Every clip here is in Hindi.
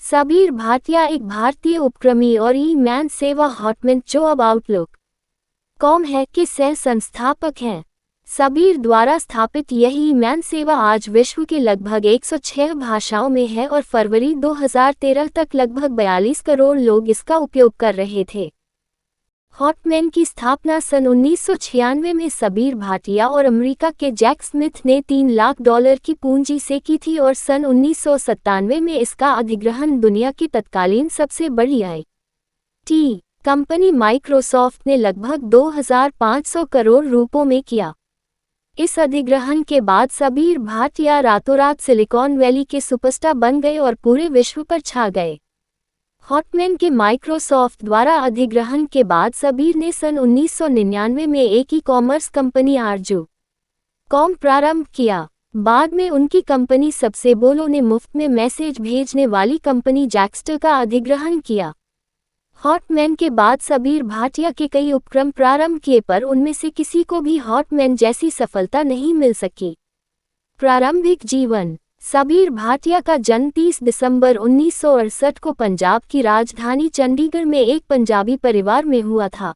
सबीर भाटिया एक भारतीय उपक्रमी और ई-मैन सेवा हॉटमेन जॉब आउटलुक कॉम है के सह संस्थापक हैं। सबीर द्वारा स्थापित यह ई-मैन सेवा आज विश्व के लगभग 106 भाषाओं में है और फरवरी 2013 तक लगभग 42 करोड़ लोग इसका उपयोग कर रहे थे। हॉटमेन की स्थापना सन 1996 में सबीर भाटिया और अमेरिका के जैक स्मिथ ने $3 लाख की पूंजी से की थी और सन 1997 में इसका अधिग्रहण दुनिया की तत्कालीन सबसे बड़ी IT कंपनी माइक्रोसॉफ्ट ने लगभग 2,500 करोड़ रुपयों में किया। इस अधिग्रहण के बाद सबीर भाटिया रातों रात सिलिकॉन वैली के सुपरस्टार बन गए और पूरे विश्व पर छा गए। हॉटमेन के माइक्रोसॉफ्ट द्वारा अधिग्रहण के बाद सबीर ने सन 1999 में एक ई-कॉमर्स कंपनी आरजू.कॉम प्रारंभ किया। बाद में उनकी कंपनी सबसेबोलो ने मुफ्त में मैसेज भेजने वाली कंपनी जैक्स्टर का अधिग्रहण किया। हॉटमेन के बाद सबीर भाटिया के कई उपक्रम प्रारंभ किए पर उनमें से किसी को भी हॉटमेन जैसी सफलता नहीं मिल सकी। प्रारंभिक जीवन। सबीर भाटिया का जन्म 30 दिसंबर 1968 को पंजाब की राजधानी चंडीगढ़ में एक पंजाबी परिवार में हुआ था।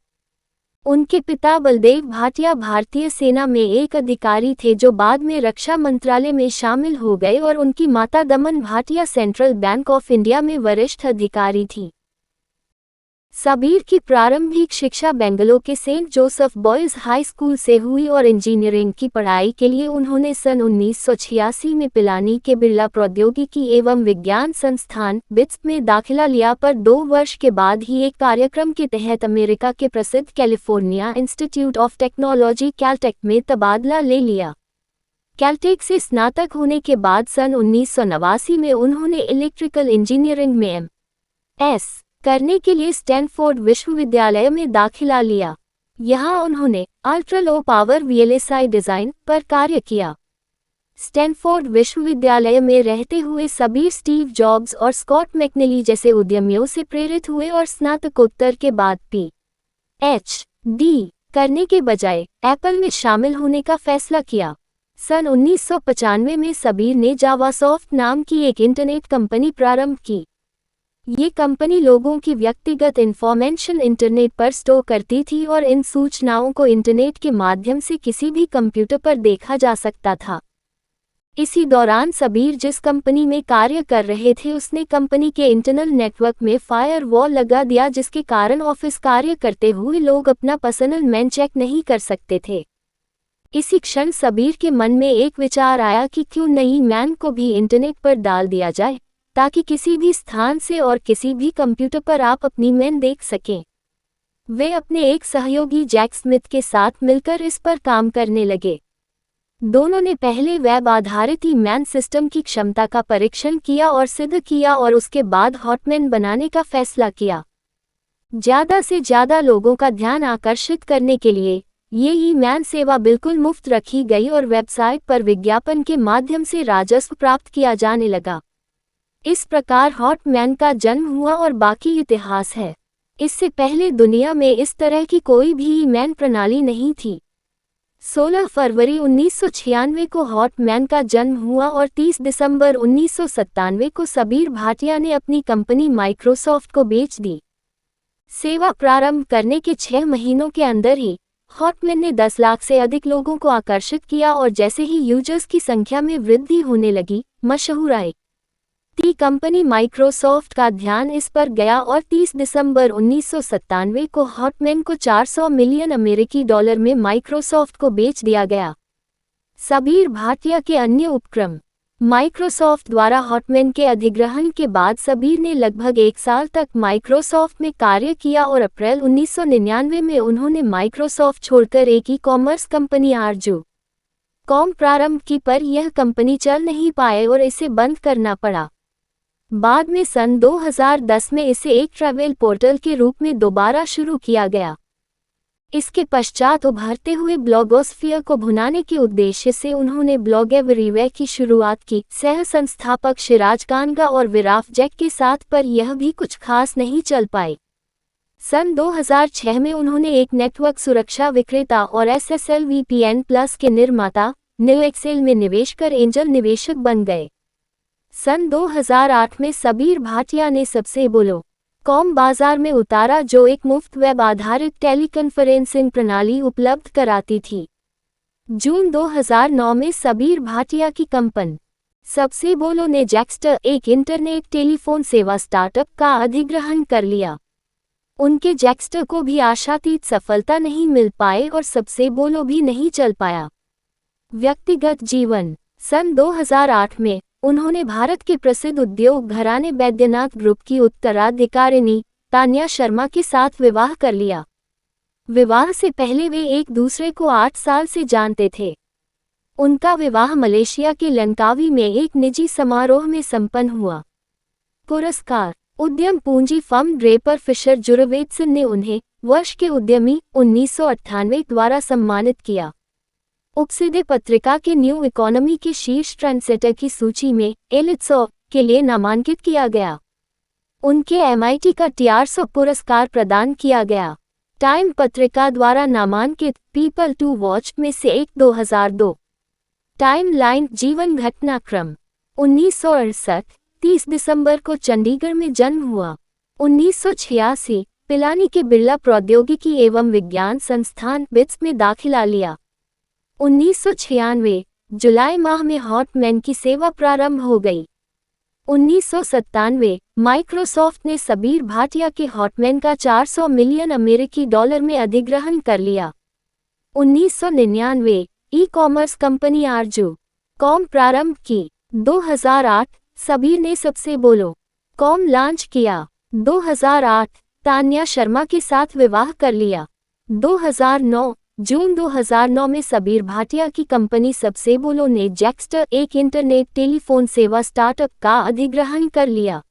उनके पिता बलदेव भाटिया भारतीय सेना में एक अधिकारी थे जो बाद में रक्षा मंत्रालय में शामिल हो गए और उनकी माता दमन Bhatia central bank of India में वरिष्ठ अधिकारी थी। सबीर की प्रारंभिक शिक्षा बेंगलुरु के Saint Joseph boys high school से हुई और इंजीनियरिंग की पढ़ाई के लिए उन्होंने सन 1986 में पिलानी के बिरला प्रौद्योगिकी एवं विज्ञान संस्थान बिट्स में दाखिला लिया, पर 2 वर्ष के बाद ही एक कार्यक्रम के तहत अमेरिका के प्रसिद्ध California institute of technology Caltech में तबादला ले लिया। कैलटेक से स्नातक होने के बाद सन 1989 में उन्होंने इलेक्ट्रिकल इंजीनियरिंग में एम.एस. करने के लिए स्टैनफोर्ड विश्वविद्यालय में दाखिला लिया। यहाँ उन्होंने ultra low power VLSI design पर कार्य किया। स्टैनफोर्ड विश्वविद्यालय में रहते हुए सबीर स्टीव जॉब्स और स्कॉट मैकनेली जैसे उद्यमियों से प्रेरित हुए और स्नातकोत्तर के बाद पीएचडी करने के बजाय एप्पल में शामिल होने का फैसला किया। सन 1995 में सबीर ने जावासॉफ्ट नाम की एक इंटरनेट कंपनी प्रारंभ की। ये कंपनी लोगों की व्यक्तिगत इन्फॉर्मेशन इंटरनेट पर स्टोर करती थी और इन सूचनाओं को इंटरनेट के माध्यम से किसी भी कंप्यूटर पर देखा जा सकता था। इसी दौरान सबीर जिस कंपनी में कार्य कर रहे थे उसने कंपनी के इंटरनल नेटवर्क में फायरवॉल लगा दिया, जिसके कारण ऑफिस कार्य करते हुए लोग अपना पर्सनल मेल चेक नहीं कर सकते थे। इसी क्षण सबीर के मन में एक विचार आया कि क्यों नहीं मैन को भी इंटरनेट पर डाल दिया जाए, ताकि किसी भी स्थान से और किसी भी कंप्यूटर पर आप अपनी मेल देख सकें। वे अपने एक सहयोगी जैक स्मिथ के साथ मिलकर इस पर काम करने लगे। दोनों ने पहले वेब आधारित ई-मैन सिस्टम की क्षमता का परीक्षण किया और सिद्ध किया और उसके बाद हॉटमेन बनाने का फैसला किया। ज़्यादा से ज़्यादा लोगों का ध्यान आकर्षित करने के लिए ये ई-मैन सेवा बिल्कुल मुफ्त रखी गई और वेबसाइट पर विज्ञापन के माध्यम से राजस्व प्राप्त किया जाने लगा। इस प्रकार हॉटमेन का जन्म हुआ और बाकी इतिहास है। इससे पहले दुनिया में इस तरह की कोई भी ई-मैन प्रणाली नहीं थी। 16 फरवरी 1996 को हॉटमेन का जन्म हुआ और 30 दिसंबर 1997 को सबीर भाटिया ने अपनी कंपनी माइक्रोसॉफ्ट को बेच दी। सेवा प्रारंभ करने के 6 महीनों के अंदर ही हॉटमेन ने 10 लाख से अधिक लोगों को आकर्षित किया और जैसे ही यूजर्स की संख्या में वृद्धि होने लगी, मशहूर IT कंपनी माइक्रोसॉफ्ट का ध्यान इस पर गया और 30 दिसंबर 1997 को हॉटमेन को $400 मिलियन अमेरिकी डॉलर में माइक्रोसॉफ्ट को बेच दिया गया। सबीर भाटिया के अन्य उपक्रम। माइक्रोसॉफ्ट द्वारा हॉटमेन के अधिग्रहण के बाद सबीर ने लगभग 1 साल तक माइक्रोसॉफ्ट में कार्य किया और अप्रैल 1999 में उन्होंने माइक्रोसॉफ्ट छोड़कर एक ई-कॉमर्स कंपनी आरजू.कॉम प्रारंभ की, पर यह कंपनी चल नहीं पाए और इसे बंद करना पड़ा। बाद में सन 2010 में इसे एक ट्रैवल पोर्टल के रूप में दोबारा शुरू किया गया। इसके पश्चात उभरते हुए ब्लॉगोस्फीयर को भुनाने के उद्देश्य से उन्होंने ब्लॉग एवरीवेयर की शुरुआत की, सह संस्थापक शिराज कानगा और विराफ जैक के साथ, पर यह भी कुछ खास नहीं चल पाई। सन 2006 में उन्होंने एक नेटवर्क सुरक्षा विक्रेता और SSL VPN प्लस के निर्माता NeoXL में निवेश कर एंजल निवेशक बन गए। सन 2008 में सबीर भाटिया ने सबसे बोलो कॉम बाजार में उतारा, जो एक मुफ्त वेब आधारित टेलीकॉन्फ्रेंसिंग प्रणाली उपलब्ध कराती थी। जून 2009 में सबीर भाटिया की कंपनी सबसे बोलो ने जैक्स्टर, एक इंटरनेट टेलीफोन सेवा स्टार्टअप, का अधिग्रहण कर लिया। उनके जैक्स्टर को भी आशातीत सफलता नहीं मिल पाए और सबसे बोलो भी नहीं चल पाया। व्यक्तिगत जीवन। सन 2008 में उन्होंने भारत के प्रसिद्ध उद्योग घराने बैद्यनाथ ग्रुप की उत्तराधिकारिणी तान्या शर्मा के साथ विवाह कर लिया। विवाह से पहले वे एक दूसरे को 8 साल से जानते थे। उनका विवाह मलेशिया के लंकावी में एक निजी समारोह में संपन्न हुआ। पुरस्कार। उद्यम पूंजी फर्म ड्रेपर फिशर जुरवेटसन ने उन्हें वर्ष के उद्यमी 1998 द्वारा सम्मानित किया। उपसिदे पत्रिका के न्यू इकोनॉमी के शीर्ष ट्रेंडसेटर की सूची में एलिट 100 के लिए नामांकित किया गया। उनके MIT का TR100 पुरस्कार प्रदान किया गया। टाइम पत्रिका द्वारा नामांकित पीपल टू वॉच में से एक 2002। टाइम लाइन जीवन घटनाक्रम। 1968 30 दिसंबर को चंडीगढ़ में जन्म हुआ। 1986 पिलानी के बिरला प्रौद्योगिकी एवं विज्ञान संस्थान बिट्स में दाखिला लिया। 1996 जुलाई माह में हॉटमेन की सेवा प्रारंभ हो गई। 1997 माइक्रोसॉफ्ट ने सबीर भाटिया के हॉटमेन का 400 मिलियन अमेरिकी डॉलर में अधिग्रहण कर लिया। 1999 ई-कॉमर्स कंपनी आरजू कॉम प्रारंभ की। 2008 सबीर ने सबसे बोलो कॉम लॉन्च किया। 2008 तान्या शर्मा के साथ विवाह कर लिया। 2009 जून 2009 में सबीर भाटिया की कंपनी सबसे बोलो ने जैक्स्टर, एक इंटरनेट टेलीफोन सेवा स्टार्टअप, का अधिग्रहण कर लिया।